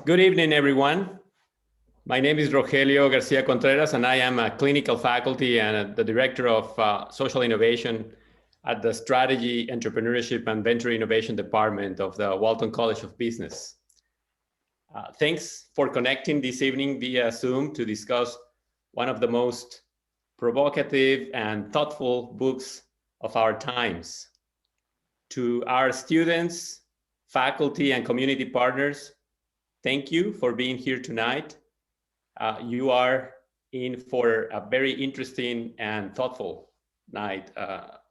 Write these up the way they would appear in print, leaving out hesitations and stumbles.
Good evening, everyone. My name is Rogelio Garcia Contreras, and I am a clinical faculty and the director of social innovation at the Strategy, Entrepreneurship, and Venture Innovation Department of the Walton College of Business. Thanks for connecting this evening via Zoom to discuss one of the most provocative and thoughtful books of our times. To our students, faculty, and community partners, thank you for being here tonight. You are in for a very interesting and thoughtful night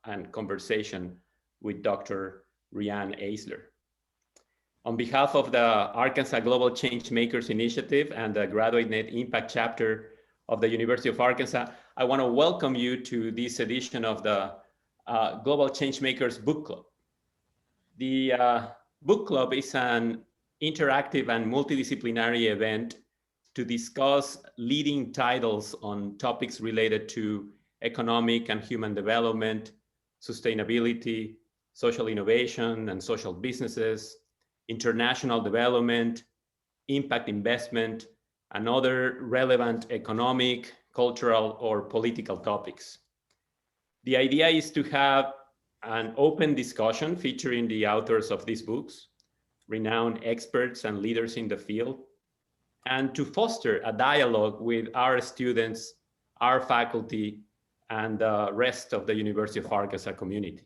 and conversation with Dr. Riane Eisler. On behalf of the Arkansas Global Changemakers Initiative and the Graduate Net Impact Chapter of the University of Arkansas, I want to welcome you to this edition of the Global Changemakers Book Club. The book club is an interactive and multidisciplinary event to discuss leading titles on topics related to economic and human development, sustainability, social innovation and social businesses, international development, impact investment, and other relevant economic, cultural, or political topics. The idea is to have an open discussion featuring the authors of these books, renowned experts and leaders in the field, and to foster a dialogue with our students, our faculty, and the rest of the University of Arkansas community.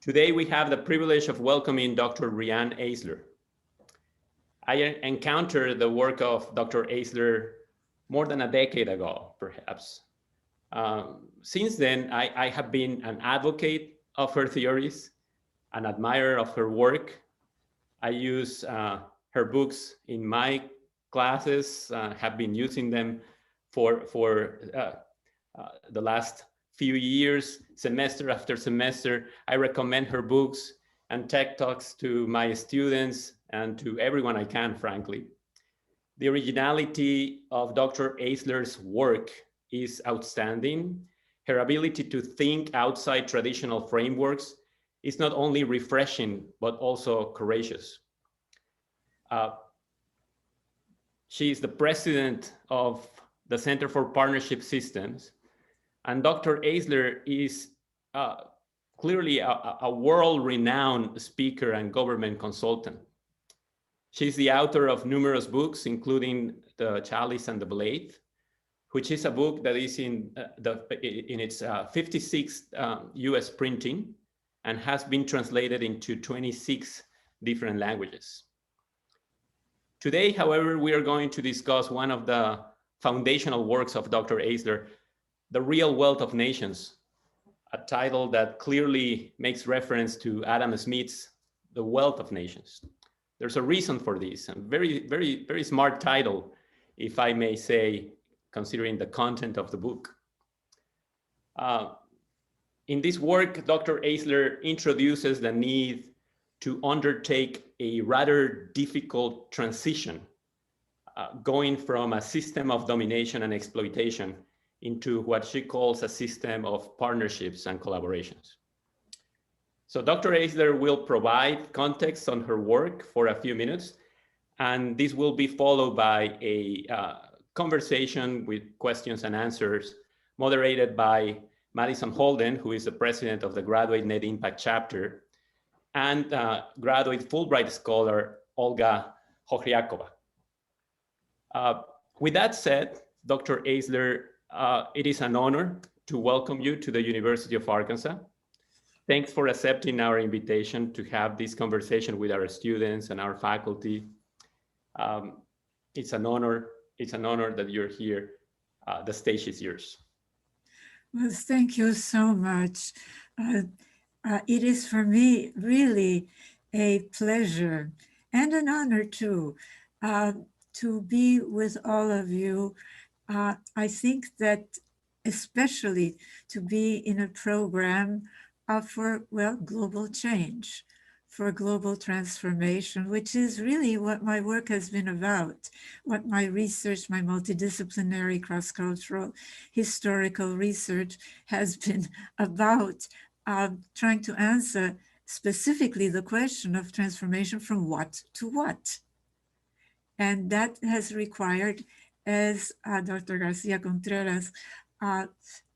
Today, we have the privilege of welcoming Dr. Riane Eisler. I encountered the work of Dr. Eisler more than a decade ago, perhaps. Since then, I have been an advocate of her theories, an admirer of her work. I use her books in my classes, have been using them for the last few years, semester after semester. I recommend her books and tech talks to my students and to everyone I can, frankly. The originality of Dr. Eisler's work is outstanding. Her ability to think outside traditional frameworks is not only refreshing, but also courageous. She is the president of the Center for Partnership Systems, and Dr. Eisler is clearly a world-renowned speaker and government consultant. She's the author of numerous books, including the Chalice and The Blade, which is a book that is in its 56th US printing and has been translated into 26 different languages. Today, however, we are going to discuss one of the foundational works of Dr. Eisler, The Real Wealth of Nations, a title that clearly makes reference to Adam Smith's The Wealth of Nations. There's a reason for this, a very, very, very smart title, if I may say, considering the content of the book. In this work, Dr. Eisler introduces the need to undertake a rather difficult transition, going from a system of domination and exploitation into what she calls a system of partnerships and collaborations. So Dr. Eisler will provide context on her work for a few minutes, and this will be followed by a conversation with questions and answers moderated by Madison Holden, who is the president of the Graduate Net Impact Chapter, and graduate Fulbright scholar, Olga Hohryakova. With that said, Dr. Eisler, it is an honor to welcome you to the University of Arkansas. Thanks for accepting our invitation to have this conversation with our students and our faculty. It's an honor that you're here. The stage is yours. Well, thank you so much. It is for me really a pleasure and an honor too to be with all of you. I think that especially to be in a program for, well, global change, for global transformation, which is really what my work has been about, what my research, my multidisciplinary, cross-cultural, historical research has been about, trying to answer specifically the question of transformation from what to what. And that has required, as Dr. Garcia Contreras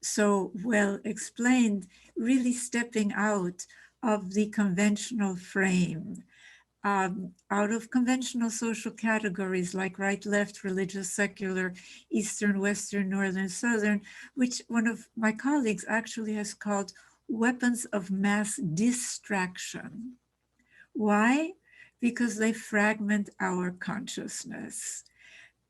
so well explained, really stepping out of the conventional frame, out of conventional social categories like right, left, religious, secular, Eastern, Western, Northern, Southern, which one of my colleagues actually has called weapons of mass distraction. Why? Because they fragment our consciousness.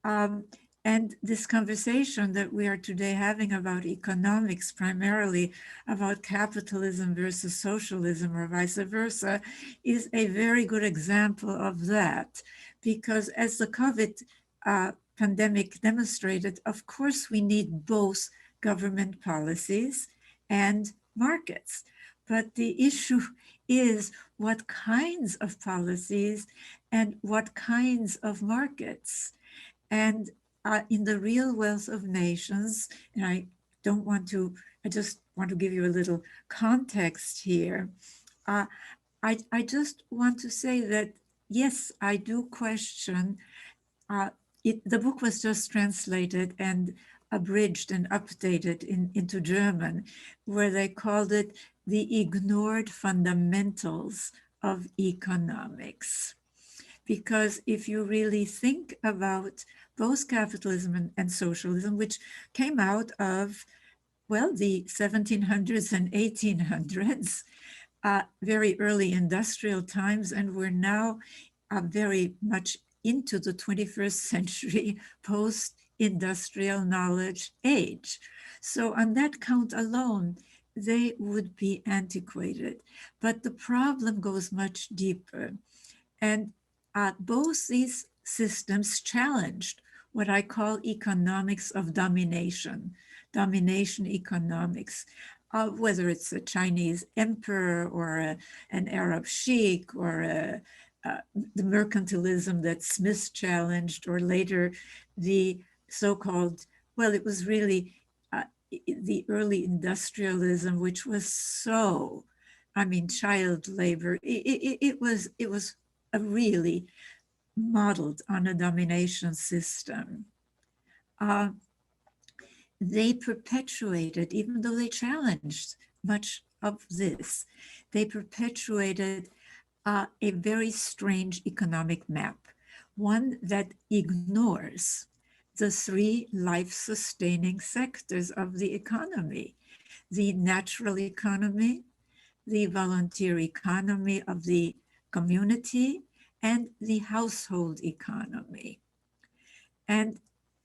Um, and this conversation that we are today having about economics, primarily about capitalism versus socialism or vice versa, is a very good example of that. Because as the COVID pandemic demonstrated, of course, we need both government policies and markets. But the issue is what kinds of policies and what kinds of markets. And in the real wealth of nations, and I just want to give you a little context here. I just want to say that, yes, I do question, the book was just translated and abridged and updated into German, where they called it The Ignored Fundamentals of Economics. Because if you really think about both capitalism and socialism, which came out of, well, the 1700s and 1800s, very early industrial times, and we're now very much into the 21st century post-industrial knowledge age. So on that count alone, they would be antiquated. But the problem goes much deeper. And both these systems challenged what I call economics of domination, domination economics, whether it's a Chinese emperor or an Arab sheikh or the mercantilism that Smith challenged, or later the so-called, well, it was really the early industrialism, which was so, I mean, child labor. It was a really modeled on a domination system. They perpetuated, even though they challenged much of this, they perpetuated a very strange economic map, one that ignores the three life-sustaining sectors of the economy: the natural economy, the volunteer economy of the community, and the household economy. And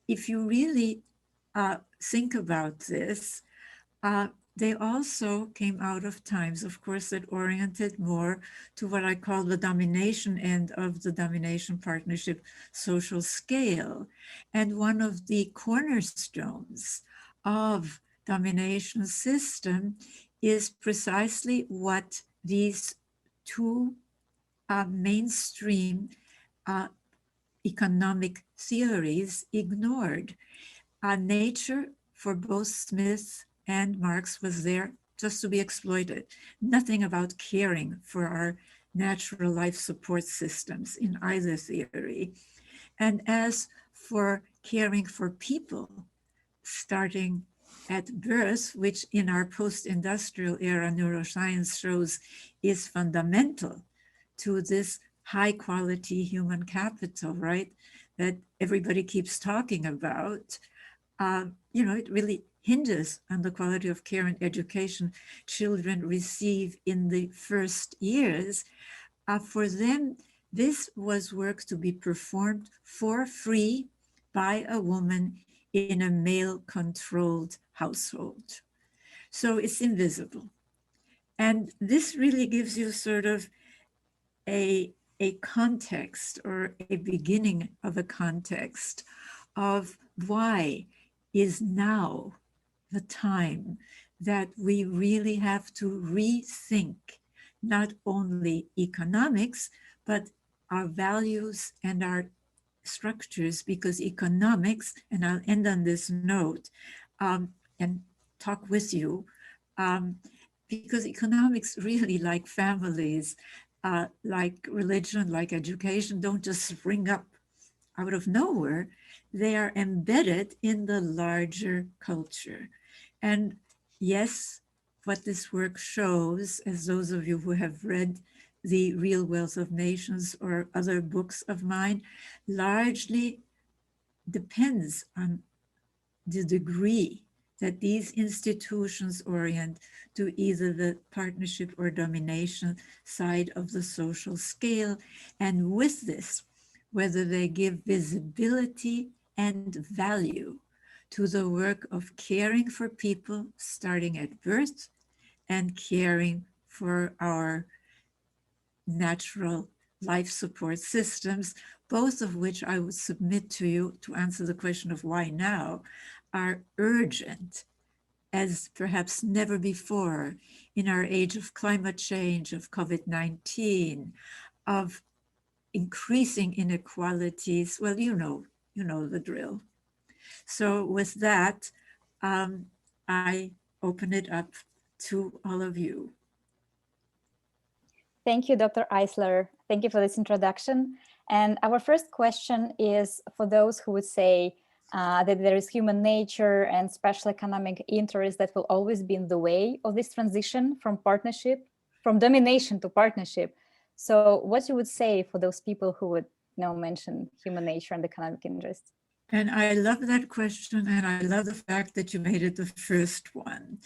if you really think about this, they also came out of times, of course, that oriented more to what I call the domination end of the domination partnership social scale. And one of the cornerstones of domination system is precisely what these two mainstream economic theories ignored. Nature, for both Smith and Marx, was there just to be exploited. Nothing about caring for our natural life support systems in either theory. And as for caring for people, starting at birth, which in our post-industrial era neuroscience shows is fundamental to this high quality human capital, right? That everybody keeps talking about. It really hinges on the quality of care and education children receive in the first years. For them, this was work to be performed for free by a woman in a male-controlled household. So it's invisible. And this really gives you sort of a context, or a beginning of a context of why is now the time that we really have to rethink not only economics, but our values and our structures, because economics, and I'll end on this note and talk with you, because economics really, like families, like religion, like education, don't just spring up out of nowhere, they are embedded in the larger culture. And yes, what this work shows, as those of you who have read The Real Wealth of Nations or other books of mine, largely depends on the degree that these institutions orient to either the partnership or domination side of the social scale. And with this, whether they give visibility and value to the work of caring for people starting at birth and caring for our natural life support systems, both of which I would submit to you to answer the question of why now, are urgent as perhaps never before in our age of climate change, of COVID-19, of increasing inequalities. Well, you know the drill. So with that, I open it up to all of you. Thank you, Dr. Eisler. Thank you for this introduction. And our first question is for those who would say that there is human nature and special economic interests that will always be in the way of this transition from partnership, from domination to partnership. So what you would say for those people who would mention human nature and economic interests? And I love that question, and I love the fact that you made it the first one.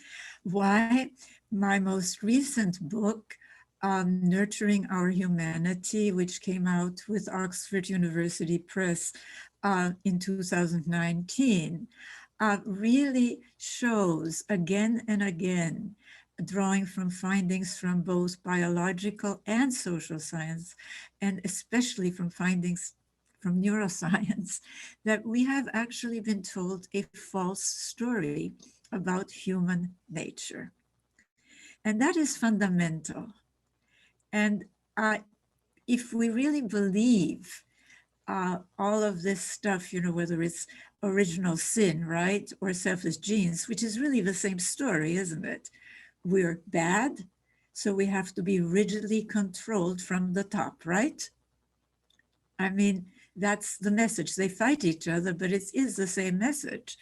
Why? My most recent book, Nurturing Our Humanity, which came out with Oxford University Press in 2019, really shows again and again, drawing from findings from both biological and social science, and especially from findings from neuroscience, that we have actually been told a false story about human nature. And that is fundamental. And if we really believe all of this stuff, whether it's original sin, right, or selfish genes, which is really the same story, isn't it? We're bad, so we have to be rigidly controlled from the top, right? I mean, that's the message. They fight each other, but it is the same message.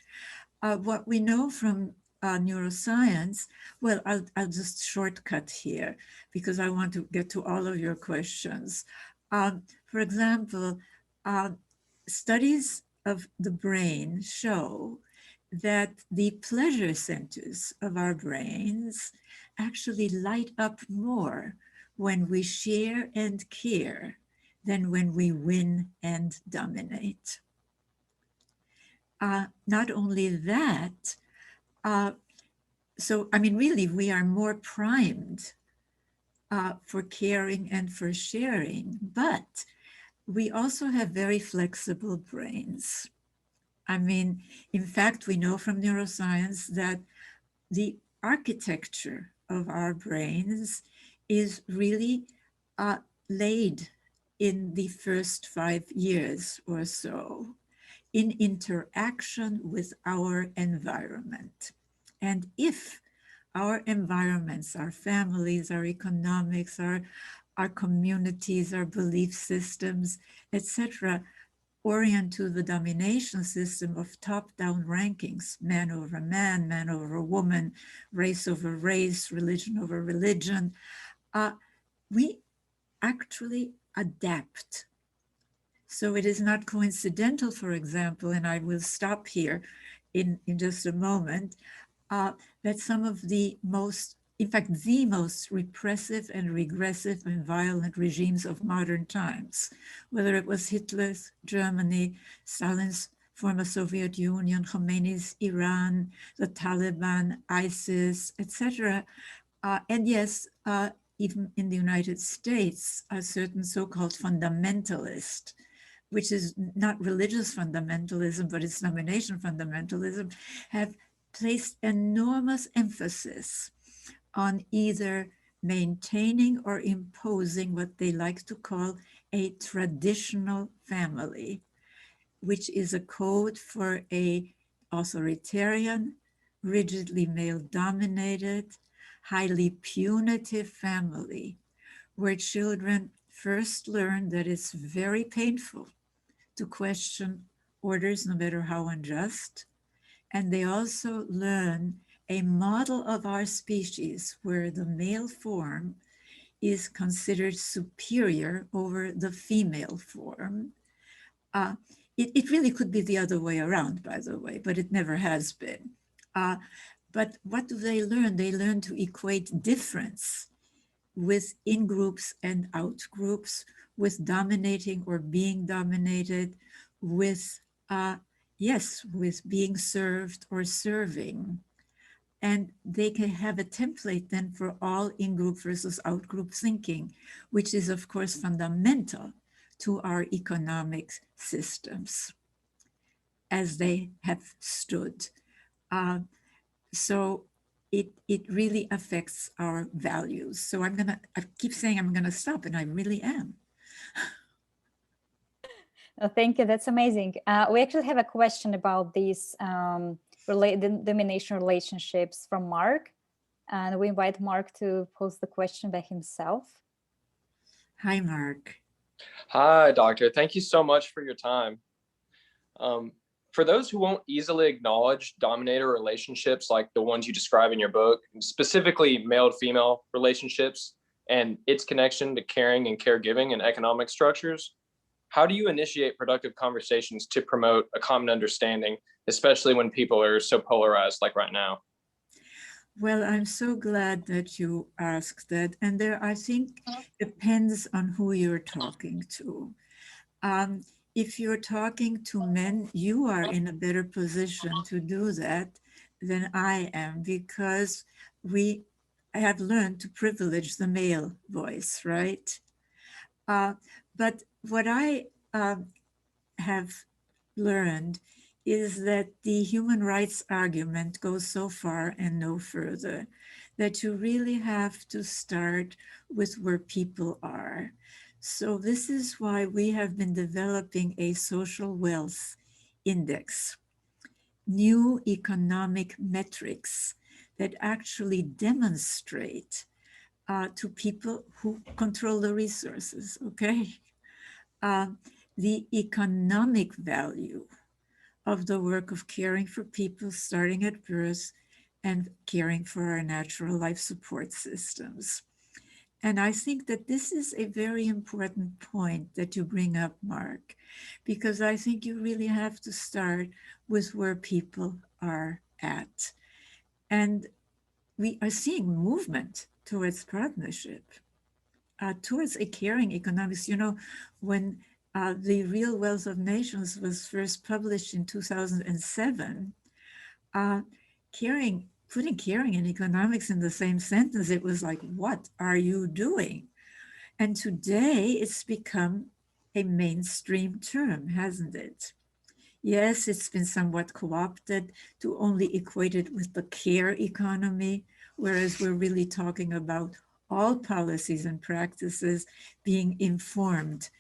What we know from neuroscience, well, I'll just shortcut here because I want to get to all of your questions. For example, studies of the brain show that the pleasure centers of our brains actually light up more when we share and care than when we win and dominate. Not only that, so I mean, really, we are more primed for caring and for sharing, but we also have very flexible brains. I mean, in fact, we know from neuroscience that the architecture of our brains is really laid in the first 5 years or so in interaction with our environment. And if our environments, our families, our economics, our communities, our belief systems, etc., orient to the domination system of top-down rankings, man over man, man over woman, race over race, religion over religion, we actually adapt. So it is not coincidental, for example, and I will stop here in just a moment, that some of the most, in fact, the most repressive and regressive and violent regimes of modern times, whether it was Hitler's Germany, Stalin's former Soviet Union, Khomeini's Iran, the Taliban, ISIS, etc. And yes, even in the United States, a certain so-called fundamentalist, which is not religious fundamentalism, but it's domination fundamentalism, have placed enormous emphasis on either maintaining or imposing what they like to call a traditional family, which is a code for a authoritarian, rigidly male-dominated, highly punitive family, where children first learn that it's very painful to question orders, no matter how unjust. And they also learn a model of our species where the male form is considered superior over the female form. It really could be the other way around, by the way, but it never has been. But what do they learn? They learn to equate difference with in-groups and out-groups, with dominating or being dominated, with, yes, with being served or serving. And they can have a template then for all in-group versus out-group thinking, which is, of course, fundamental to our economic systems as they have stood. So it really affects our values. So I keep saying I'm gonna stop, and I really am. Oh, thank you, that's amazing. We actually have a question about these domination relationships from Mark, and we invite Mark to pose the question by himself. Hi, Mark. Hi, Doctor. Thank you so much for your time. For those who won't easily acknowledge dominator relationships like the ones you describe in your book, specifically male-female relationships and its connection to caring and caregiving and economic structures, how do you initiate productive conversations to promote a common understanding, especially when people are so polarized like right now? Well, I'm so glad that you asked that. And there, I think, depends on who you're talking to. If you're talking to men, you are in a better position to do that than I am, because I have learned to privilege the male voice, right? But what I have learned is that the human rights argument goes so far and no further, that you really have to start with where people are. So this is why we have been developing a social wealth index, new economic metrics that actually demonstrate to people who control the resources, okay? The economic value of the work of caring for people starting at birth and caring for our natural life support systems. And I think that this is a very important point that you bring up, Mark, because I think you really have to start with where people are at. And we are seeing movement towards partnership, towards a caring economics. You know, when the Real Wealth of Nations was first published in 2007, putting caring and economics in the same sentence, it was like, what are you doing? And today it's become a mainstream term, hasn't it? Yes, it's been somewhat co-opted to only equate it with the care economy, whereas we're really talking about all policies and practices being informed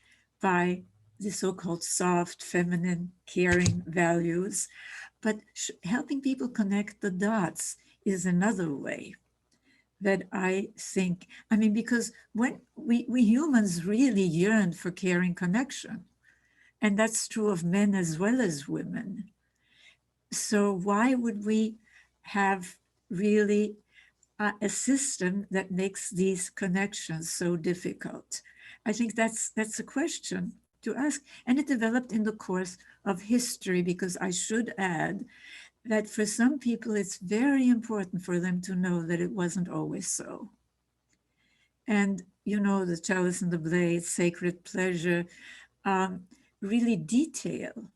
by the so-called soft, feminine, caring values. But helping people connect the dots is another way that I think, I mean, because when we humans really yearn for caring connection, and that's true of men as well as women. So why would we have really a system that makes these connections so difficult? I think that's a question to ask. And it developed in the course of history, because I should add that for some people, it's very important for them to know that it wasn't always so. And, you know, the Chalice and the Blade, Sacred Pleasure, really detail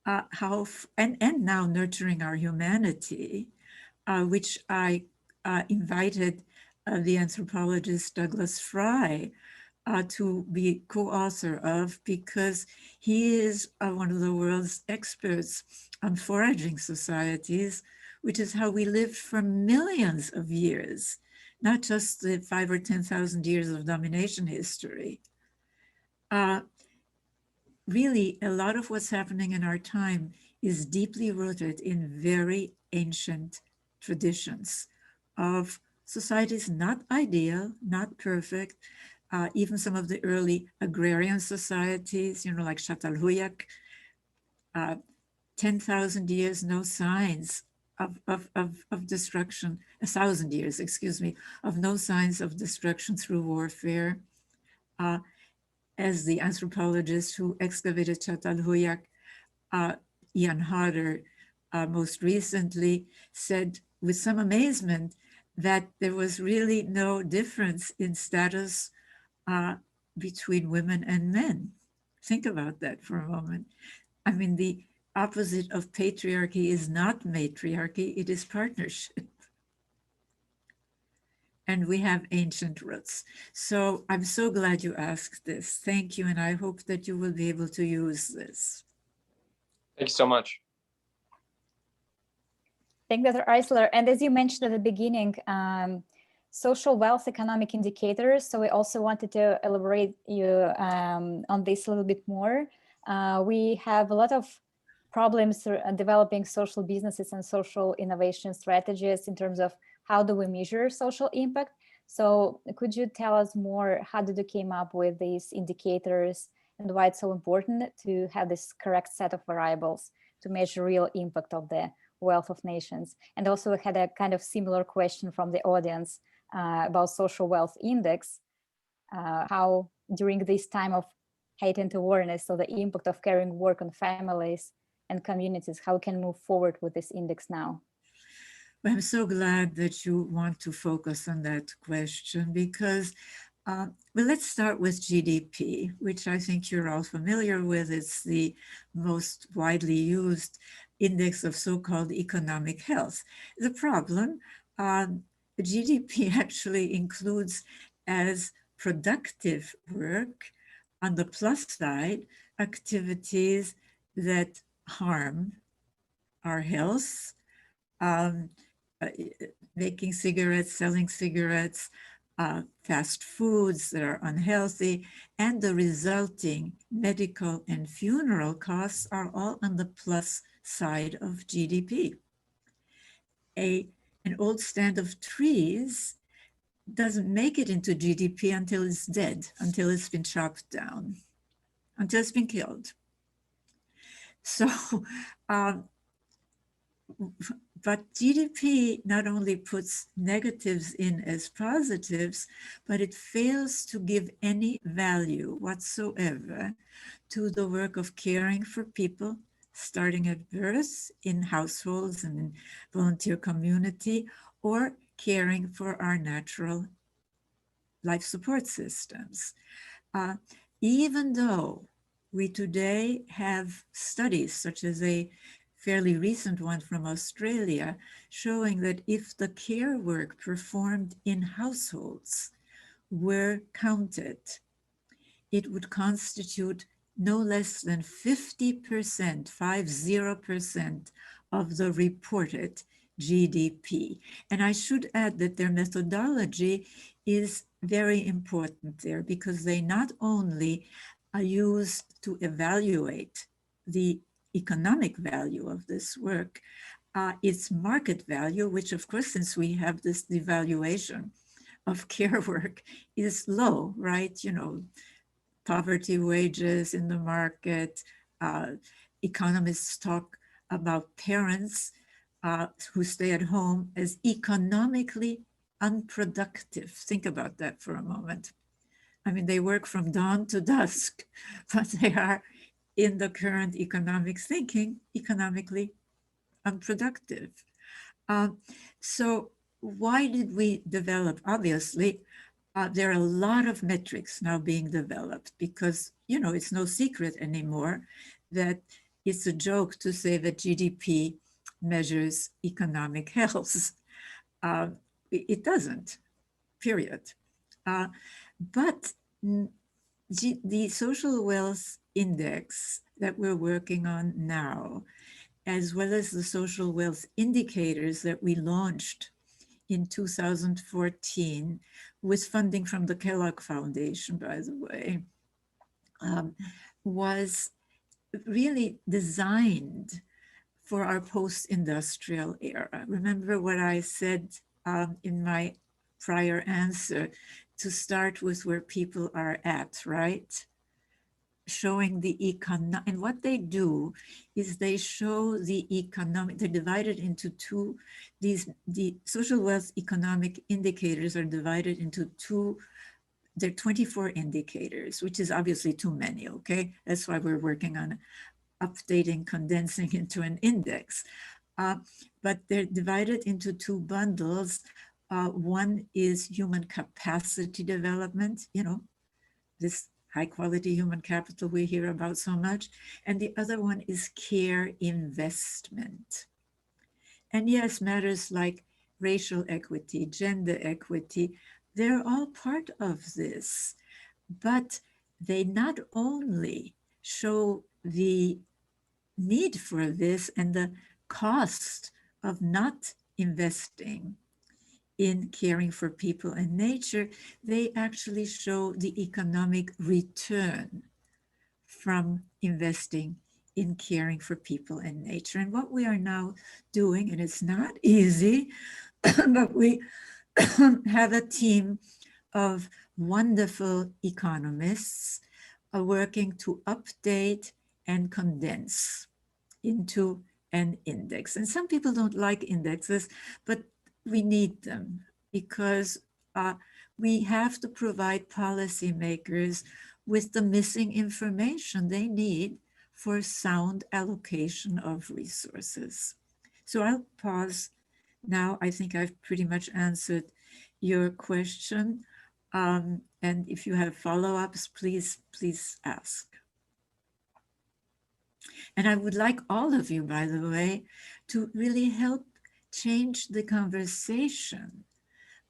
how, and now Nurturing Our Humanity, which I invited the anthropologist Douglas Fry to be co-author of, because he is one of the world's experts on foraging societies, which is how we lived for millions of years, not just the 5,000 or 10,000 years of domination history. Really, a lot of what's happening in our time is deeply rooted in very ancient traditions of societies not ideal, not perfect, even some of the early agrarian societies, you know, like Çatalhöyük, 10,000 years, no signs of destruction, 1,000 years, excuse me, of no signs of destruction through warfare. As the anthropologist who excavated Çatalhöyük, Ian Harder, most recently said with some amazement that there was really no difference in status between women and men. Think about that for a moment. I mean, the opposite of patriarchy is not matriarchy, it is partnership. And we have ancient roots. So I'm so glad you asked this. Thank you. And I hope that you will be able to use this. Thank you so much. Thank you, Dr. Eisler. And as you mentioned at the beginning, social wealth economic indicators. So we also wanted to elaborate you on this a little bit more. We have a lot of problems developing social businesses and social innovation strategies in terms of how do we measure social impact. So could you tell us more, how did you came up with these indicators and why it's so important to have this correct set of variables to measure real impact of the wealth of nations? And also we had a kind of similar question from the audience about social wealth index, how during this time of heightened awareness of the impact of caring work on families and communities, how we can move forward with this index now? I'm so glad that you want to focus on that question because, well, let's start with GDP, which I think you're all familiar with. It's the most widely used index of so-called economic health. The problem, GDP actually includes as productive work, on the plus side, activities that harm our health, making cigarettes, selling cigarettes, fast foods that are unhealthy, and the resulting medical and funeral costs are all on the plus side of GDP. An old stand of trees doesn't make it into GDP until it's dead, until it's been chopped down, until it's been killed. So, but GDP not only puts negatives in as positives, but it fails to give any value whatsoever to the work of caring for people, starting at birth in households and in volunteer community, or caring for our natural life support systems. Even though we today have studies such as a fairly recent one from Australia, showing that if the care work performed in households were counted, it would constitute no less than 50%, 50% of the reported GDP. And I should add that their methodology is very important there because they not only are used to evaluate the economic value of this work, its market value, which of course, since we have this devaluation of care work, is low, right? You know, poverty wages in the market. Economists talk about parents who stay at home as economically unproductive. Think about that for a moment. I mean, they work from dawn to dusk, but they are, in the current economic thinking, economically unproductive. So why did we develop? Obviously, there are a lot of metrics now being developed because, you know, it's no secret anymore that it's a joke to say that GDP measures economic health. It doesn't, period. But the social wealth index that we're working on now, as well as the social wealth indicators that we launched in 2014 with funding from the Kellogg Foundation, by the way, was really designed for our post-industrial era. Remember what I said in my prior answer to start with where people are at, right? Showing the economic, and what they do is they show the economic, they're divided into two, the social wealth economic indicators are divided into two, there are 24 indicators, which is obviously too many, okay? That's why we're working on updating, condensing into an index. But they're divided into two bundles. One is human capacity development, you know, this high quality human capital we hear about so much. And the other one is care investment. And yes, matters like racial equity, gender equity, they're all part of this. But they not only show the need for this and the cost of not investing in caring for people and nature, they actually show the economic return from investing in caring for people and nature. And what we are now doing, and it's not easy, but we have a team of wonderful economists working to update and condense into an index. And some people don't like indexes, but we need them because we have to provide policymakers with the missing information they need for sound allocation of resources. So I'll pause now. I think I've pretty much answered your question. And if you have follow-ups, please ask. And I would like all of you, by the way, to really help change the conversation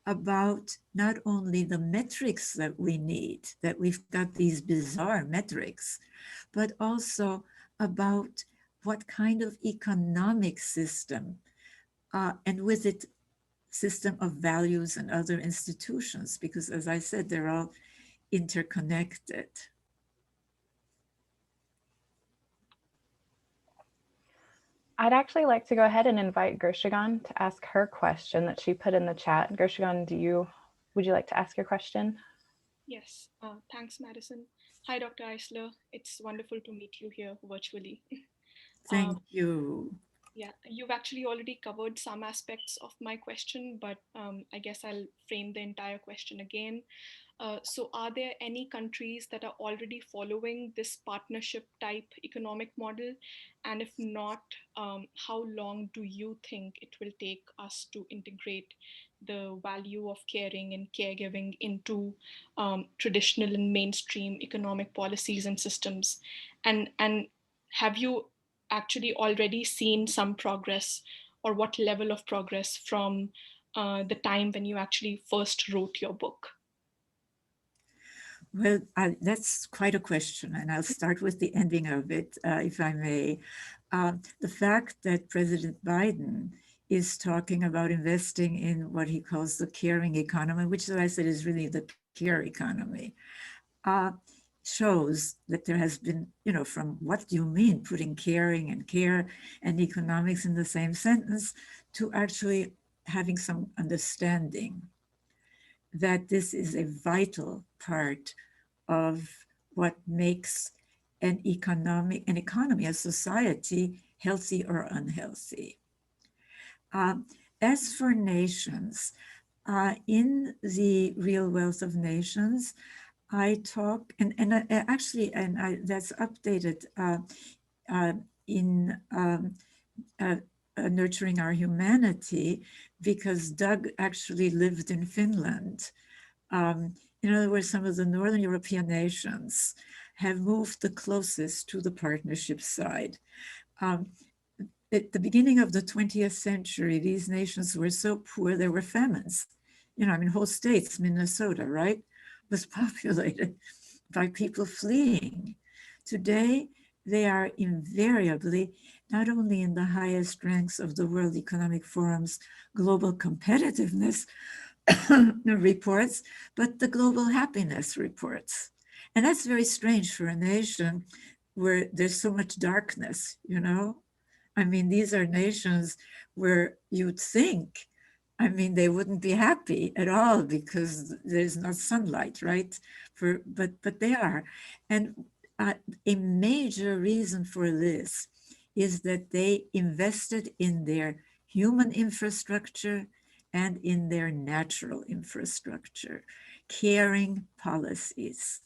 about not only the metrics that we need, that we've got these bizarre metrics, but also about what kind of economic system and with it system of values and other institutions, because as I said, they're all interconnected. I'd actually like to go ahead and invite Gershagon to ask her question that she put in the chat. Gershagon, would you like to ask your question? Yes, thanks, Madison. Hi, Dr. Eisler. It's wonderful to meet you here virtually. Thank you. Yeah, you've actually already covered some aspects of my question, but I guess I'll frame the entire question again. So are there any countries that are already following this partnership type economic model? And if not, how long do you think it will take us to integrate the value of caring and caregiving into traditional and mainstream economic policies and systems? And have you actually already seen some progress, or what level of progress from the time when you actually first wrote your book? Well, that's quite a question, and I'll start with the ending of it, if I may. The fact that President Biden is talking about investing in what he calls the caring economy, which, as I said, is really the care economy, shows that there has been, you know, from what do you mean putting caring and care and economics in the same sentence to actually having some understanding that this is a vital part of what makes an economy, a society, healthy or unhealthy. As for nations, in the Real Wealth of Nations, I talk, and that's updated in Nurturing Our Humanity, because Doug actually lived in Finland. In other words, some of the Northern European nations have moved the closest to the partnership side. At the beginning of the 20th century, these nations were so poor, there were famines. You know, I mean, whole states, Minnesota, right, was populated by people fleeing. Today, they are invariably not only in the highest ranks of the World Economic Forum's global competitiveness reports, but the global happiness reports. And that's very strange for a nation where there's so much darkness, you know? I mean, these are nations where you'd think, I mean, they wouldn't be happy at all because there's not sunlight, right? But they are. And a major reason for this is that they invested in their human infrastructure and in their natural infrastructure, caring policies,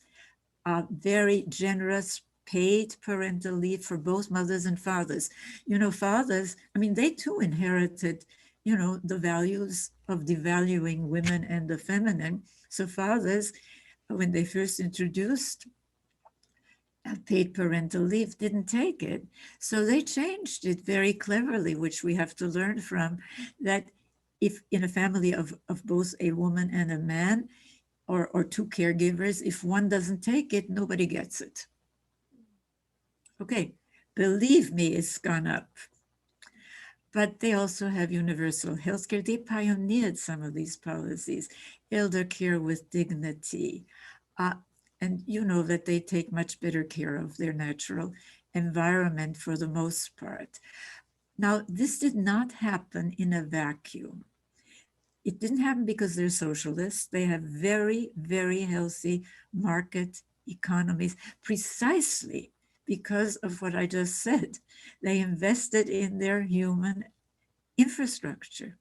very generous paid parental leave for both mothers and fathers. You know, fathers, I mean, they too inherited, you know, the values of devaluing women and the feminine. So fathers, when they first introduced paid parental leave, didn't take it. So they changed it very cleverly, which we have to learn from, that if in a family of both a woman and a man, or two caregivers, if one doesn't take it, nobody gets it. Okay, believe me, it's gone up. But they also have universal health care. They pioneered some of these policies, elder care with dignity. And you know that they take much better care of their natural environment for the most part. Now, this did not happen in a vacuum. It didn't happen because they're socialists. They have very, very healthy market economies, precisely because of what I just said. They invested in their human infrastructure.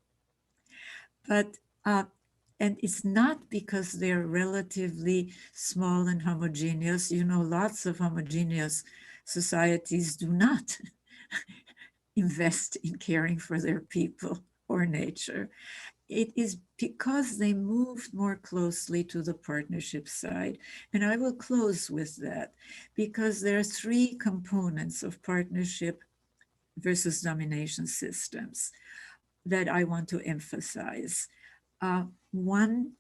But, and it's not because they're relatively small and homogeneous. You know, lots of homogeneous societies do not invest in caring for their people or nature. It is because they moved more closely to the partnership side. And I will close with that because there are three components of partnership versus domination systems that I want to emphasize. One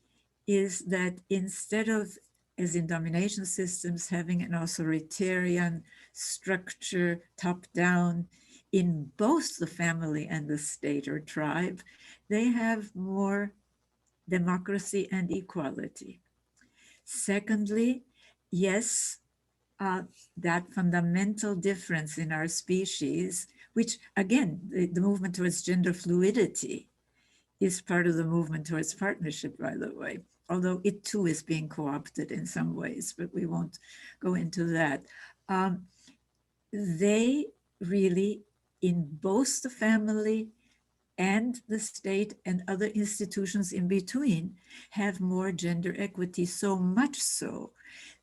is that instead of, as in domination systems, having an authoritarian structure, top down, in both the family and the state or tribe, they have more democracy and equality. Secondly, yes, that fundamental difference in our species, which again, the movement towards gender fluidity is part of the movement towards partnership, by the way, although it too is being co-opted in some ways, but we won't go into that. They really, in both the family and the state and other institutions in between, have more gender equity, so much so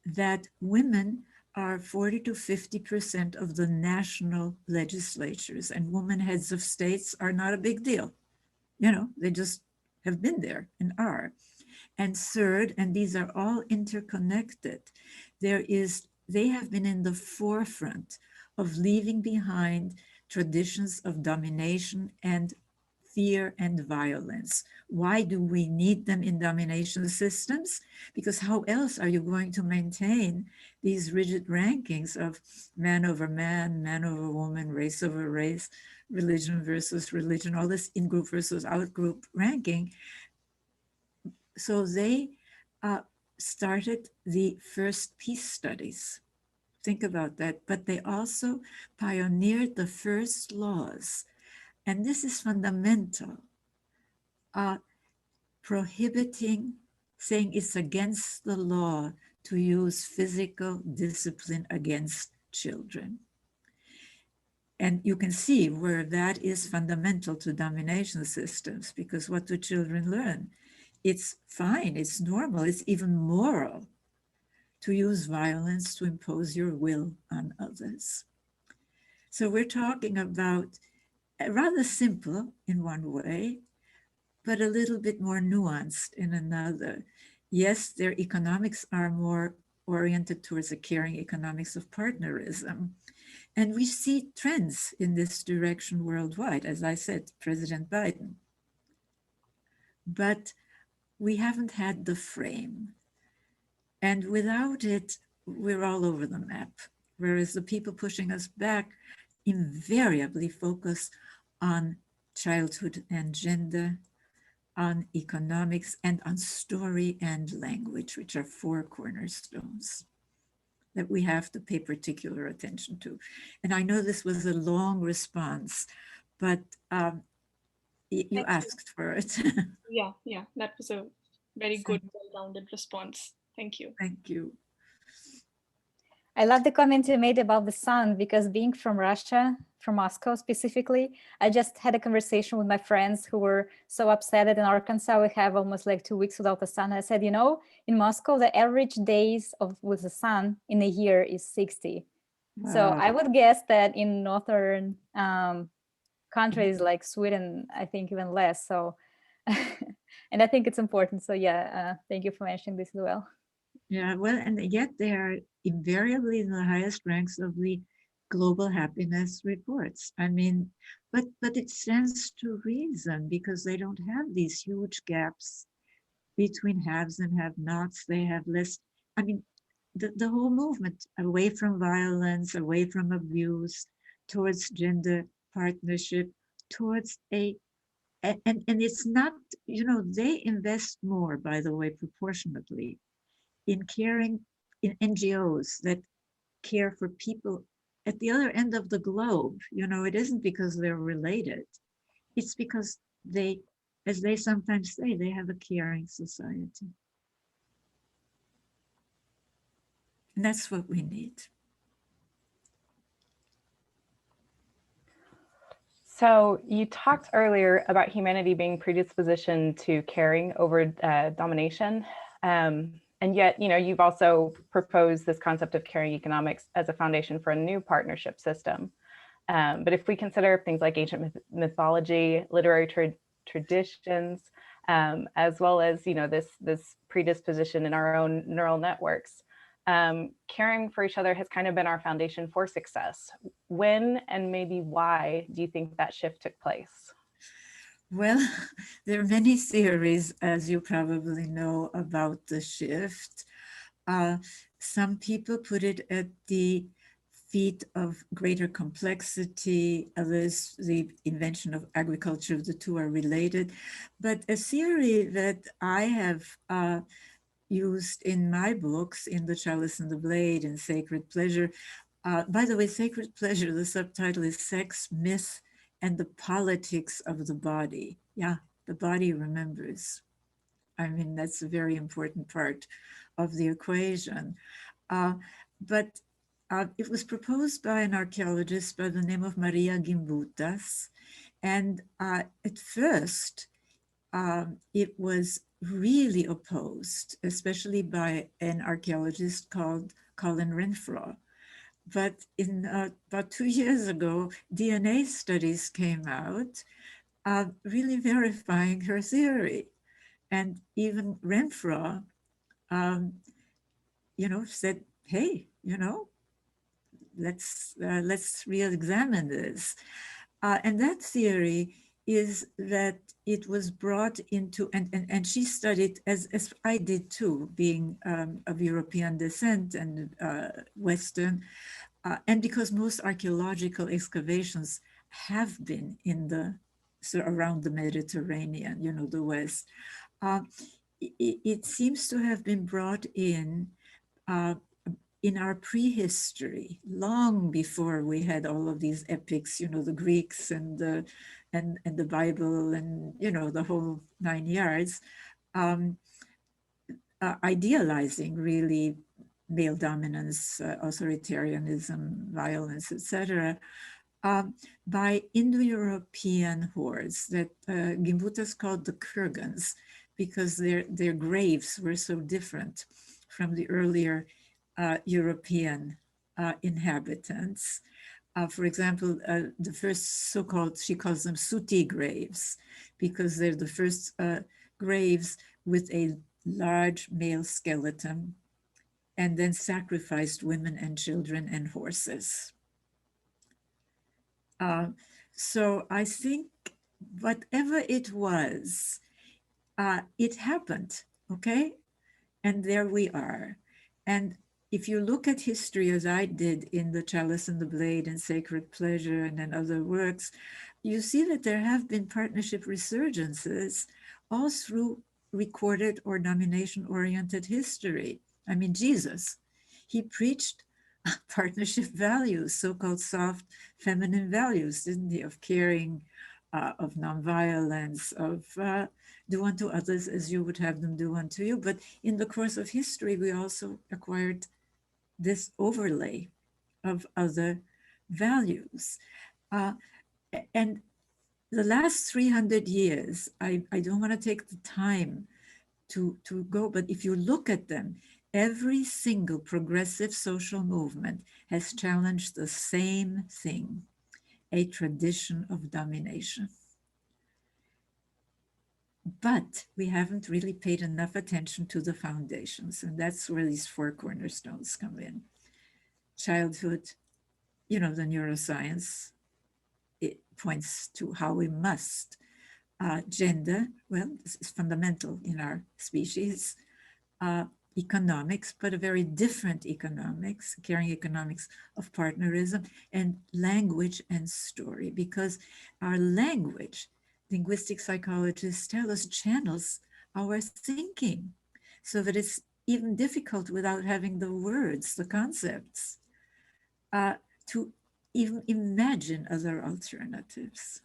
that women are 40 to 50% of the national legislatures, and women heads of states are not a big deal. You know, they just have been there and are. And third, and these are all interconnected, they have been in the forefront of leaving behind traditions of domination and fear and violence. Why do we need them in domination systems? Because how else are you going to maintain these rigid rankings of man over man, man over woman, race over race, religion versus religion, all this in-group versus out-group ranking? So they started the first peace studies. Think about that. But they also pioneered the first laws. And this is fundamental, prohibiting, saying it's against the law to use physical discipline against children. And you can see where that is fundamental to domination systems, because what do children learn? It's fine, it's normal, it's even moral to use violence to impose your will on others. So we're talking about rather simple in one way, but a little bit more nuanced in another. Yes, their economics are more oriented towards the caring economics of partnerism. And we see trends in this direction worldwide, as I said, President Biden. But we haven't had the frame. And without it, we're all over the map. Whereas the people pushing us back invariably focus on childhood and gender, on economics, and on story and language, which are four cornerstones that we have to pay particular attention to. And I know this was a long response, but you Thank you. asked for it. Yeah, that was a very good, well-rounded response. Thank you. Thank you. I love the comment you made about the sun, because being from Russia, from Moscow specifically, I just had a conversation with my friends who were so upset that in Arkansas we have almost like 2 weeks without the sun. I said, you know, in Moscow, the average days with the sun in a year is 60. Wow. So I would guess that in northern countries like Sweden, I think even less. So, and I think it's important. So yeah, thank you for mentioning this as well. Yeah, well, and yet they are invariably in the highest ranks of the global happiness reports. I mean, but it stands to reason, because they don't have these huge gaps between haves and have-nots. They have less. I mean, the whole movement away from violence, away from abuse, towards gender partnership, towards and it's not, you know, they invest more, by the way, proportionately in caring, in NGOs that care for people at the other end of the globe. You know, it isn't because they're related. It's because they, as they sometimes say, they have a caring society. And that's what we need. So you talked earlier about humanity being predispositioned to caring over domination. And yet, you know, you've also proposed this concept of caring economics as a foundation for a new partnership system. But if we consider things like ancient mythology, literary traditions, as well as, you know, this predisposition in our own neural networks, caring for each other has kind of been our foundation for success. When and maybe why do you think that shift took place? Well, there are many theories, as you probably know, about the shift. Some people put it at the feet of greater complexity, others the invention of agriculture. The two are related. But a theory that I have used in my books, in the Chalice and the Blade and Sacred Pleasure. By the way, Sacred Pleasure, the subtitle is Sex, Myth, and the Politics of the Body. Yeah, the body remembers. I mean, that's a very important part of the equation. But it was proposed by an archaeologist by the name of Maria Gimbutas. And at first, it was really opposed, especially by an archaeologist called Colin Renfrew. But in about 2 years ago, DNA studies came out, really verifying her theory. And even Renfrew, you know, said, hey, you know, let's re-examine this. And that theory is that it was brought into, and she studied, as I did too, being of European descent and Western, and because most archaeological excavations have been in the, so around the Mediterranean, you know, the West, it seems to have been brought in our prehistory, long before we had all of these epics, you know, the Greeks and the Bible and, you know, the whole 9 yards, idealizing really male dominance, authoritarianism, violence, etc., by Indo-European hordes that Gimbutas called the Kurgans, because their graves were so different from the earlier European inhabitants. For example, the first so-called, she calls them Suti graves, because they're the first graves with a large male skeleton, and then sacrificed women and children and horses. So I think whatever it was, it happened, okay? And there we are. And if you look at history, as I did in the Chalice and the Blade and Sacred Pleasure and then other works, you see that there have been partnership resurgences all through recorded or domination-oriented history. I mean, Jesus, he preached partnership values, so-called soft feminine values, didn't he, of caring, of nonviolence, of do unto others as you would have them do unto you. But in the course of history, we also acquired this overlay of other values. And the last 300 years, I don't want to take the time to go, but if you look at them, every single progressive social movement has challenged the same thing, a tradition of domination. But we haven't really paid enough attention to the foundations, and that's where these 4 cornerstones come in. Childhood, the neuroscience, it points to how we must. Gender, well, this is fundamental in our species. Economics, but a very different economics, caring economics of partnerism, and language and story, because our language, linguistic psychologists tell us, channels our thinking, so that it's even difficult without having the words, the concepts, to even imagine other alternatives.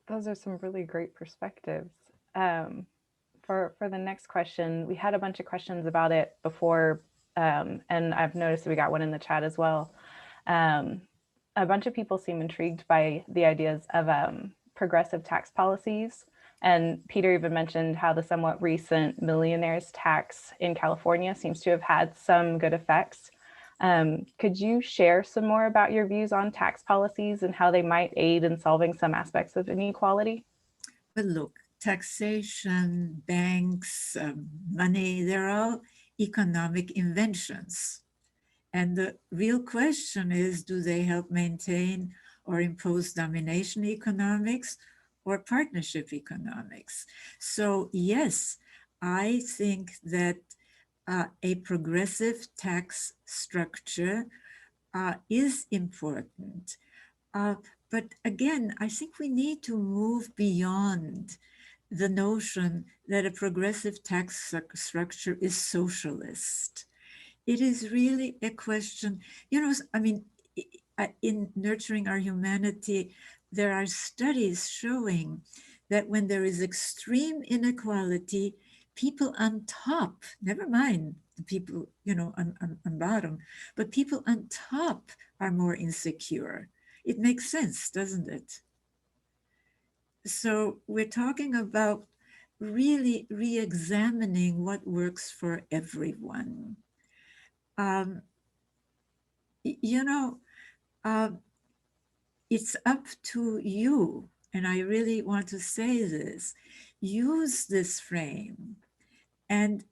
Those are some really great perspectives. For the next question, we had a bunch of questions about it before, and I've noticed we got one in the chat as well. A bunch of people seem intrigued by the ideas of progressive tax policies. And Peter even mentioned how the somewhat recent millionaires tax in California seems to have had some good effects. Could you share some more about your views on tax policies and how they might aid in solving some aspects of inequality? But look, taxation, banks, money, they're all economic inventions. And the real question is, do they help maintain or impose domination economics or partnership economics? So yes, I think that a progressive tax structure is important. But again, I think we need to move beyond the notion that a progressive tax structure is socialist. It is really a question, I mean, in Nurturing Our Humanity, there are studies showing that when there is extreme inequality, people on top, never mind the people, on bottom, but people on top are more insecure. It makes sense, doesn't it? So we're talking about really re-examining what works for everyone. It's up to you, and I really want to say this, use this frame and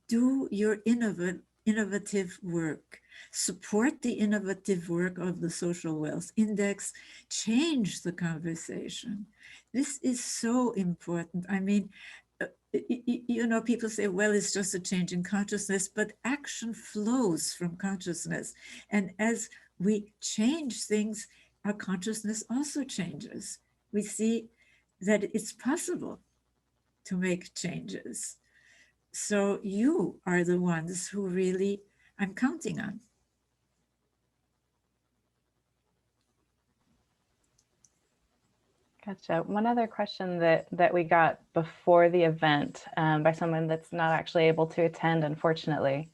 do your innovative work. Support the innovative work of the Social Wealth Index. Change the conversation. This is so important. I mean, people say, well, it's just a change in consciousness, but action flows from consciousness. And as we change things, our consciousness also changes. We see that it's possible to make changes. So you are the ones who really I'm counting on. Gotcha. One other question that we got before the event by someone that's not actually able to attend, unfortunately.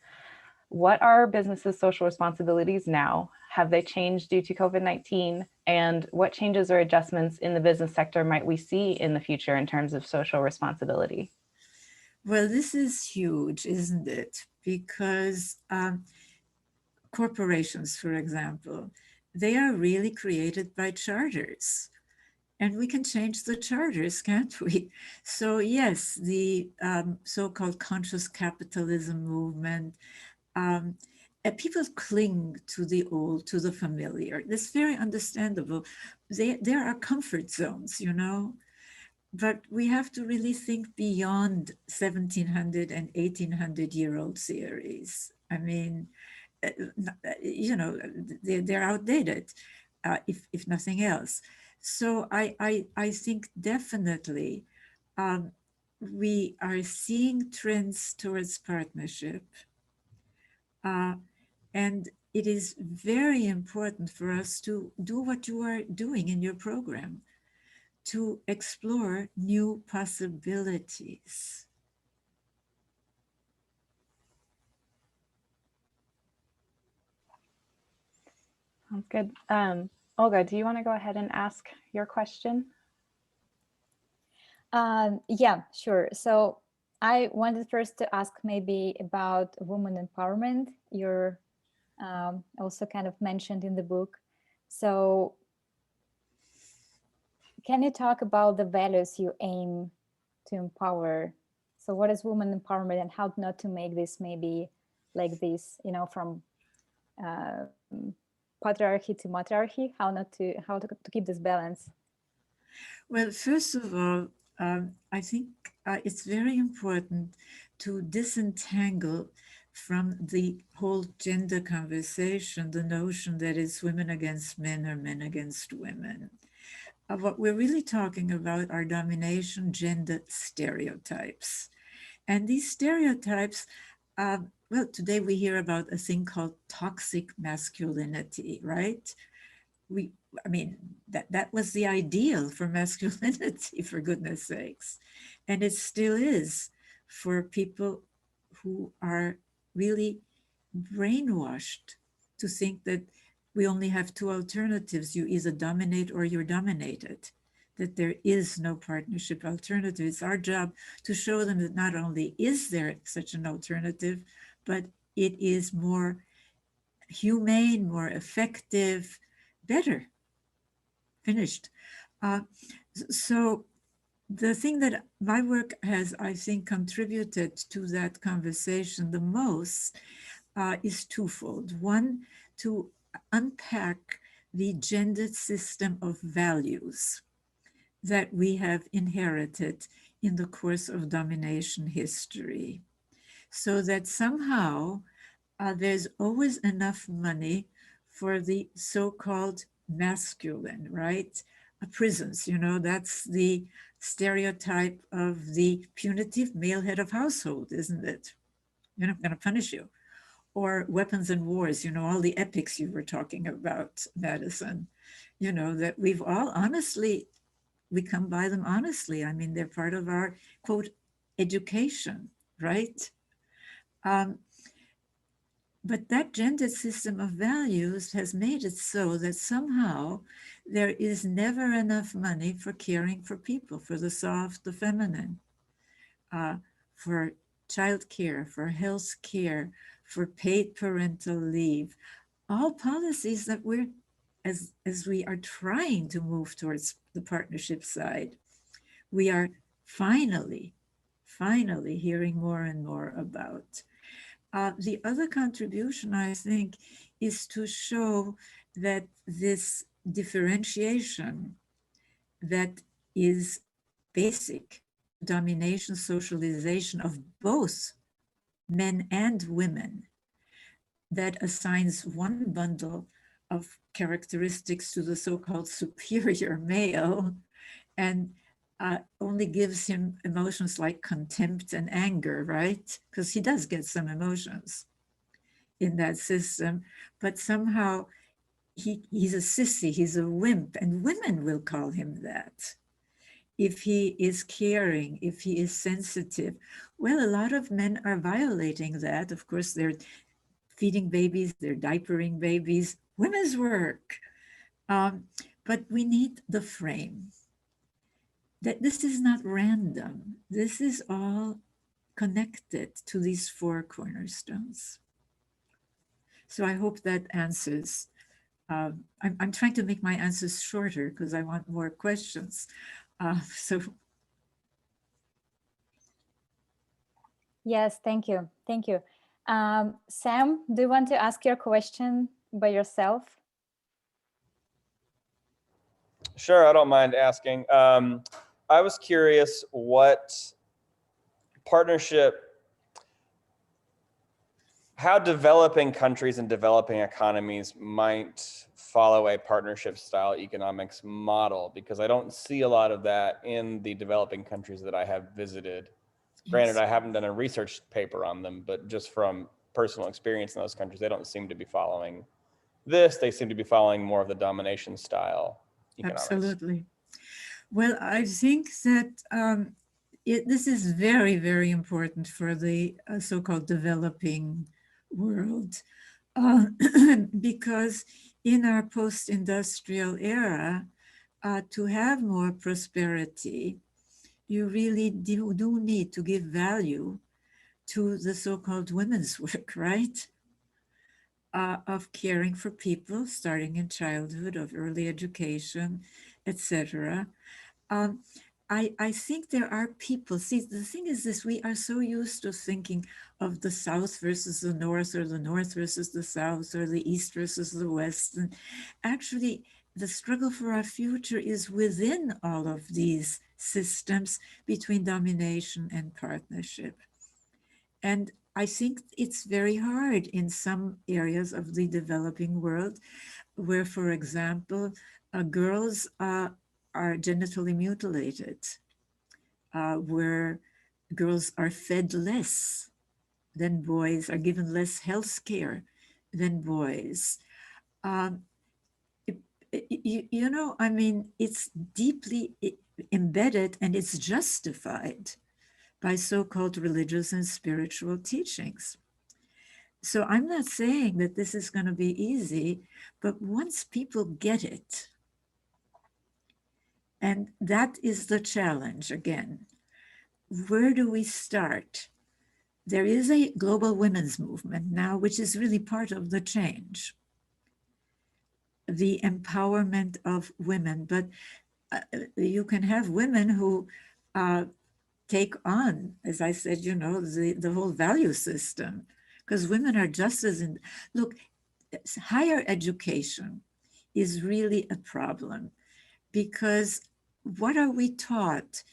What are businesses' social responsibilities now? Have they changed due to COVID-19? And what changes or adjustments in the business sector might we see in the future in terms of social responsibility? Well, this is huge, isn't it? Because corporations, for example, they are really created by charters. And we can change the charters, can't we? So yes, the so-called conscious capitalism movement, people cling to the old, to the familiar. That's very understandable. There are comfort zones, but we have to really think beyond 1700 and 1800-year-old theories. I mean, they're outdated, if nothing else. So I think definitely we are seeing trends towards partnership. And it is very important for us to do what you are doing in your program, to explore new possibilities. Sounds good. Olga, do you want to go ahead and ask your question? Yeah, sure. So I wanted first to ask maybe about women empowerment. You're also kind of mentioned in the book. So can you talk about the values you aim to empower? So what is women empowerment, and how not to make this maybe like this, you know, from patriarchy to matriarchy, how to keep this balance? Well, first of all, I think it's very important to disentangle from the whole gender conversation the notion that it's women against men or men against women. What we're really talking about are domination gender stereotypes. And these stereotypes, well, today we hear about a thing called toxic masculinity, right? I mean, that was the ideal for masculinity, for goodness sakes. And it still is for people who are really brainwashed to think that we only have two alternatives. You either dominate or you're dominated, that there is no partnership alternative. It's our job to show them that not only is there such an alternative, but it is more humane, more effective, better. Finished. So the thing that my work has, I think, contributed to that conversation the most is twofold. One, to unpack the gendered system of values that we have inherited in the course of domination history, so that somehow there's always enough money for the so-called masculine, right? Prisons, you know, that's the stereotype of the punitive male head of household, isn't it? You know, I'm going to punish you. Or weapons and wars, you know, all the epics you were talking about, Madison, you know, that we've all honestly, we come by them honestly. I mean, they're part of our, quote, education, right? But that gendered system of values has made it so that somehow there is never enough money for caring for people, for the soft, the feminine, for childcare, for health care, for paid parental leave, all policies that we're, as we are trying to move towards the partnership side, we are finally hearing more and more about. The other contribution, I think, is to show that this differentiation that is basic domination, socialization of both men and women, that assigns one bundle of characteristics to the so-called superior male and only gives him emotions like contempt and anger, right? Because he does get some emotions in that system, but somehow he's a sissy, he's a wimp, and women will call him that. If he is caring, if he is sensitive. Well, a lot of men are violating that. Of course, they're feeding babies, they're diapering babies, women's work. But we need the frame. That this is not random. This is all connected to these four cornerstones. So I hope that answers. I'm trying to make my answers shorter because I want more questions. Yes, thank you. Thank you. Sam, do you want to ask your question by yourself? Sure, I don't mind asking. I was curious what partnership, how developing countries and developing economies might follow a partnership style economics model, because I don't see a lot of that in the developing countries that I have visited. Yes. Granted, I haven't done a research paper on them, but just from personal experience in those countries, they don't seem to be following this. They seem to be following more of the domination style economics. Absolutely. Well, I think that this is very, very important for the so-called developing world, because in our post-industrial era, to have more prosperity, you really do need to give value to the so-called women's work, right? Of caring for people, starting in childhood, of early education, etc. I think there are people, see, the thing is this, we are so used to thinking of the South versus the North, or the North versus the South, or the East versus the West. And actually, the struggle for our future is within all of these systems between domination and partnership. And I think it's very hard in some areas of the developing world where, for example, girls are genitally mutilated, where girls are fed less than boys, are given less health care than boys. You know, I mean, it's deeply embedded and it's justified by so-called religious and spiritual teachings. So I'm not saying that this is going to be easy, but once people get it, and that is the challenge again, where do we start? There is a global women's movement now, which is really part of the change, the empowerment of women. But you can have women who take on, as I said, you know, the whole value system, because women are just as in, look, higher education is really a problem, because what are we taught?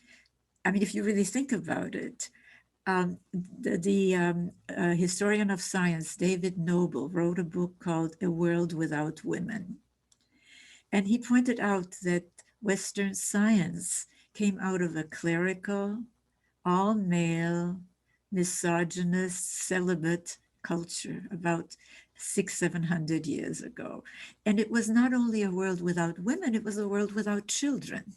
I mean, if you really think about it, the historian of science, David Noble, wrote a book called A World Without Women. And he pointed out that Western science came out of a clerical, all male, misogynist, celibate culture about 600-700 years ago. And it was not only a world without women, it was a world without children.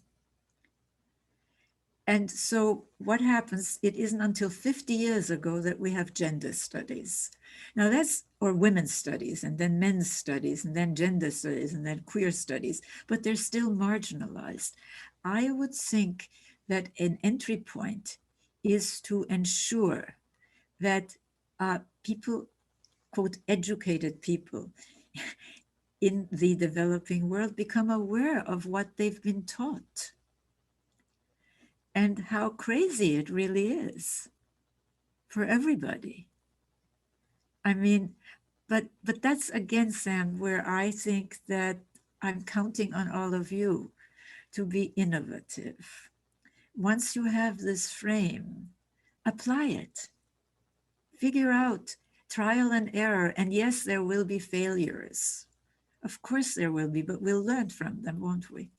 And so what happens, it isn't until 50 years ago that we have gender studies. Now that's, or women's studies, and then men's studies, and then gender studies, and then queer studies, but they're still marginalized. I would think that an entry point is to ensure that people, quote, educated people in the developing world become aware of what they've been taught and how crazy it really is for everybody. I mean, but that's again, Sam, where I think that I'm counting on all of you to be innovative. Once you have this frame, apply it. Figure out trial and error. And yes, there will be failures. Of course there will be, but we'll learn from them, won't we?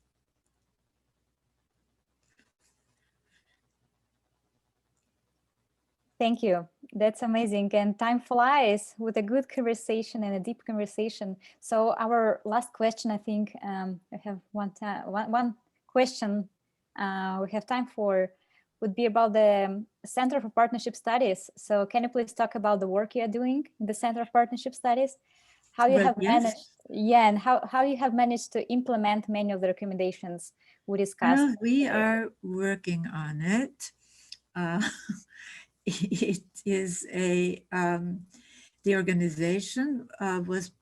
Thank you. That's amazing. And time flies with a good conversation and a deep conversation. So our last question, I think we have one question we have time for would be about the Center for Partnership Studies. So can you please talk about the work you're doing in the Center of Partnership Studies? How you have managed, yeah, and how you have managed to implement many of the recommendations we discussed. Well, we are working on it. It is the organization was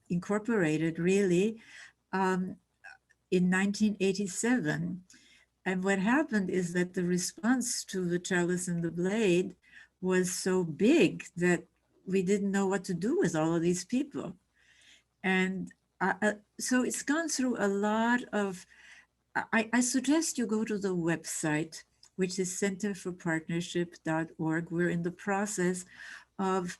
incorporated really in 1987. And what happened is that the response to the Chalice and the Blade was so big that we didn't know what to do with all of these people. And so it's gone through a lot of, I suggest you go to the website, which is centerforpartnership.org. We're in the process of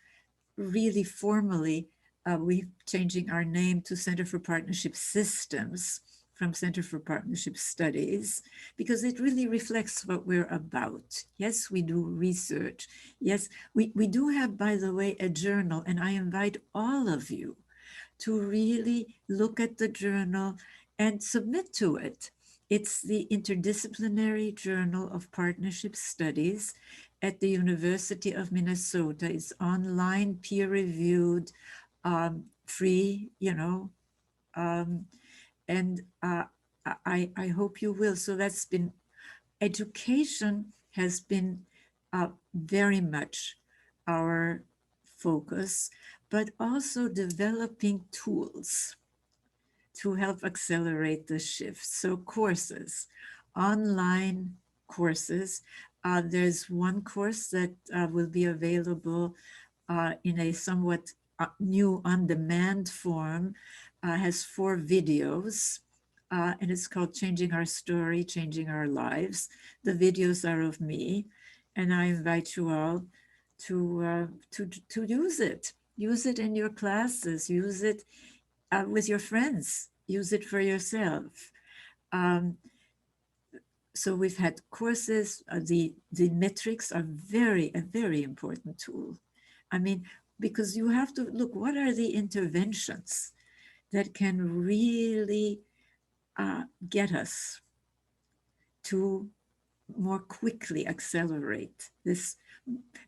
really formally, we're changing our name to Center for Partnership Systems from Center for Partnership Studies, because it really reflects what we're about. Yes, we do research. Yes, we do have, by the way, a journal, and I invite all of you to really look at the journal and submit to it. It's the Interdisciplinary Journal of Partnership Studies at the University of Minnesota. It's online, peer-reviewed, free, you know, and I hope you will. So that's been, education has been very much our focus, but also developing tools to help accelerate the shift. So courses, online courses. There's one course that will be available in a somewhat new on-demand form, has 4 videos, and it's called Changing Our Story, Changing Our Lives. The videos are of me, and I invite you all to use it. Use it in your classes, use it with your friends, use it for yourself. So we've had courses, the metrics are a very important tool. I mean, because you have to look, what are the interventions that can really get us to more quickly accelerate this?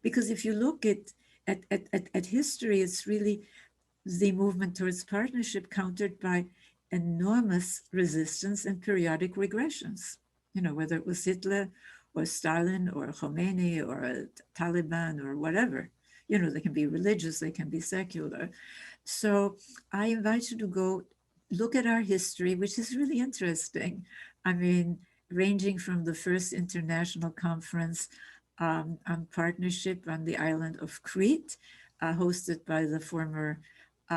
Because if you look at history, it's really the movement towards partnership countered by enormous resistance and periodic regressions. You know, whether it was Hitler or Stalin or Khomeini or Taliban or whatever. You know, they can be religious, they can be secular. So I invite you to go look at our history, which is really interesting. I mean, ranging from the first international conference on partnership on the island of Crete, hosted by the former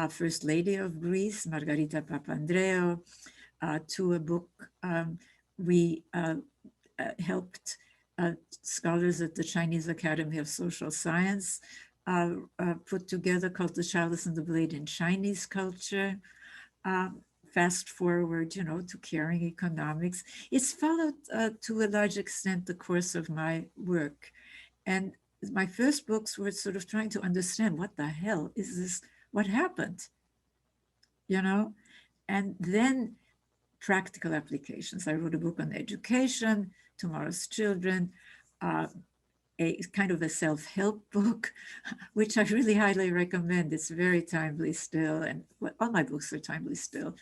First Lady of Greece, Margarita Papandreou, to a book we helped scholars at the Chinese Academy of Social Science put together, called the Chalice and The Blade in Chinese Culture. Fast forward, you know, to caring economics. It's followed to a large extent the course of my work. And my first books were sort of trying to understand what the hell is this, what happened, you know? And then practical applications. I wrote a book on education, Tomorrow's Children, a kind of a self-help book, which I really highly recommend. It's very timely still, and all my books are timely still.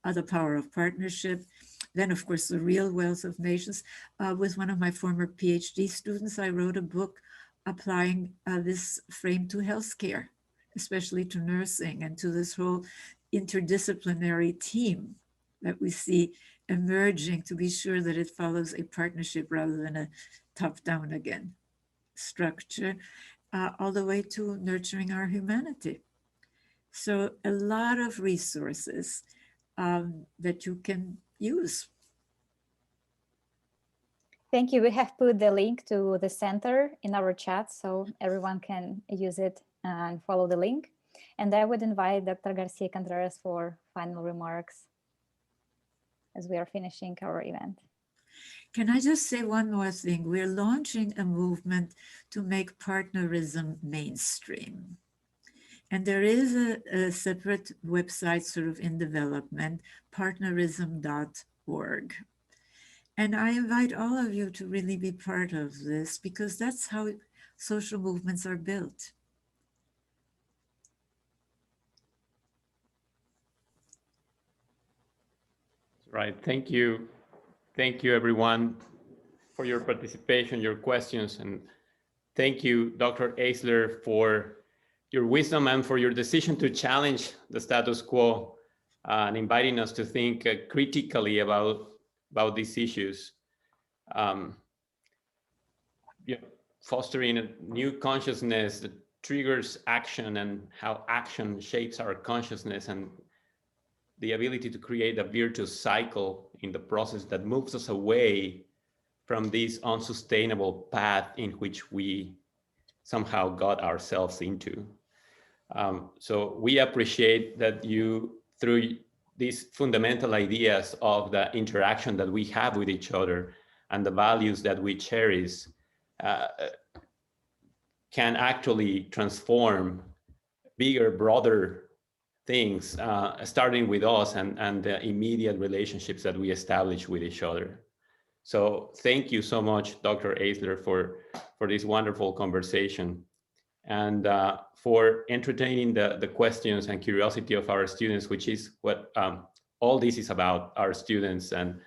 The Power of Partnership. Then, of course, The Real Wealth of Nations. With one of my former PhD students, I wrote a book applying this frame to healthcare, especially to nursing and to this whole interdisciplinary team that we see emerging, to be sure that it follows a partnership rather than a top-down again structure, all the way to nurturing our humanity. So a lot of resources that you can use. Thank you. We have put the link to the center in our chat so everyone can use it and follow the link. And I would invite Dr. Garcia Contreras for final remarks as we are finishing our event. Can I just say one more thing? We're launching a movement to make partnerism mainstream. And there is a separate website sort of in development, partnerism.org. And I invite all of you to really be part of this, because that's how social movements are built. Right. Thank you. Thank you, everyone, for your participation, your questions. And thank you, Dr. Eisler, for your wisdom and for your decision to challenge the status quo and inviting us to think critically about these issues. Fostering a new consciousness that triggers action, and how action shapes our consciousness, and the ability to create a virtuous cycle in the process that moves us away from this unsustainable path in which we somehow got ourselves into. So we appreciate that you, through these fundamental ideas of the interaction that we have with each other and the values that we cherish can actually transform bigger, broader things, starting with us and the immediate relationships that we establish with each other. So thank you so much, Dr. Eisler, for this wonderful conversation and for entertaining the questions and curiosity of our students, which is what all this is about, our students and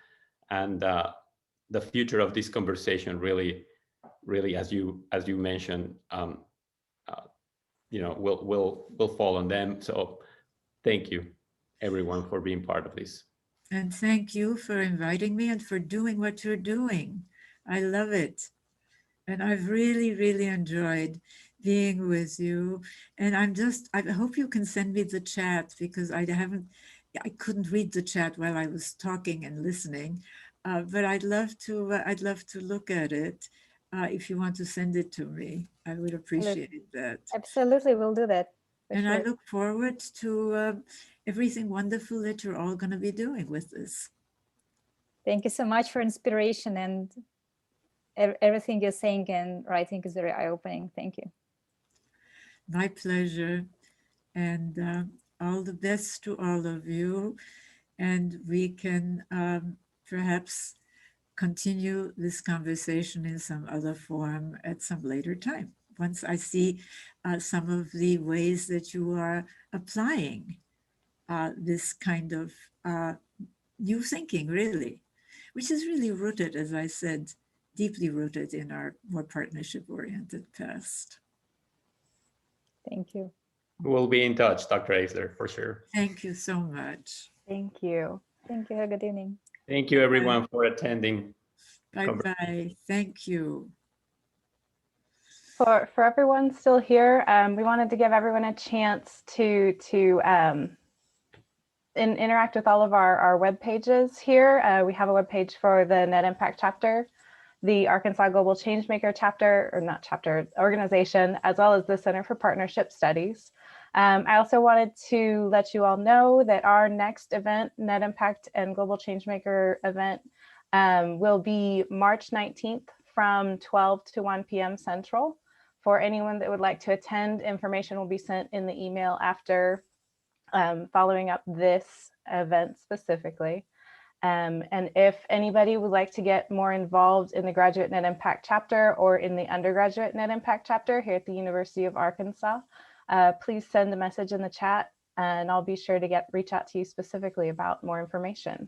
the future of this conversation really, as you mentioned, will fall on them. So thank you, everyone, for being part of this. And thank you for inviting me and for doing what you're doing. I love it. And I've really, really enjoyed being with you. And I hope you can send me the chat because I couldn't read the chat while I was talking and listening. But I'd love to look at it. If you want to send it to me, I would appreciate that. Absolutely, we'll do that. And sure. I look forward to everything wonderful that you're all going to be doing with this. Thank you so much for inspiration, and everything you're saying and writing is very eye-opening. Thank you. My pleasure. And all the best to all of you. And we can perhaps continue this conversation in some other form at some later time, once I see some of the ways that you are applying this kind of new thinking, really, which is really rooted, as I said, deeply rooted in our more partnership-oriented past. Thank you. We'll be in touch, Dr. Eisler, for sure. Thank you so much. Thank you. Thank you. Have a good evening. Thank you, everyone, for attending. Bye-bye. Thank you. For everyone still here, we wanted to give everyone a chance to interact with all of our web pages here. We have a web page for the Net Impact chapter, the Arkansas Global Changemaker chapter, or not chapter, organization, as well as the Center for Partnership Studies. I also wanted to let you all know that our next event, Net Impact and Global Changemaker event, will be March 19th from 12 to 1 p.m. Central. For anyone that would like to attend, information will be sent in the email after following up this event specifically. And if anybody would like to get more involved in the Graduate Net Impact chapter or in the Undergraduate Net Impact chapter here at the University of Arkansas, please send a message in the chat and I'll be sure to reach out to you specifically about more information.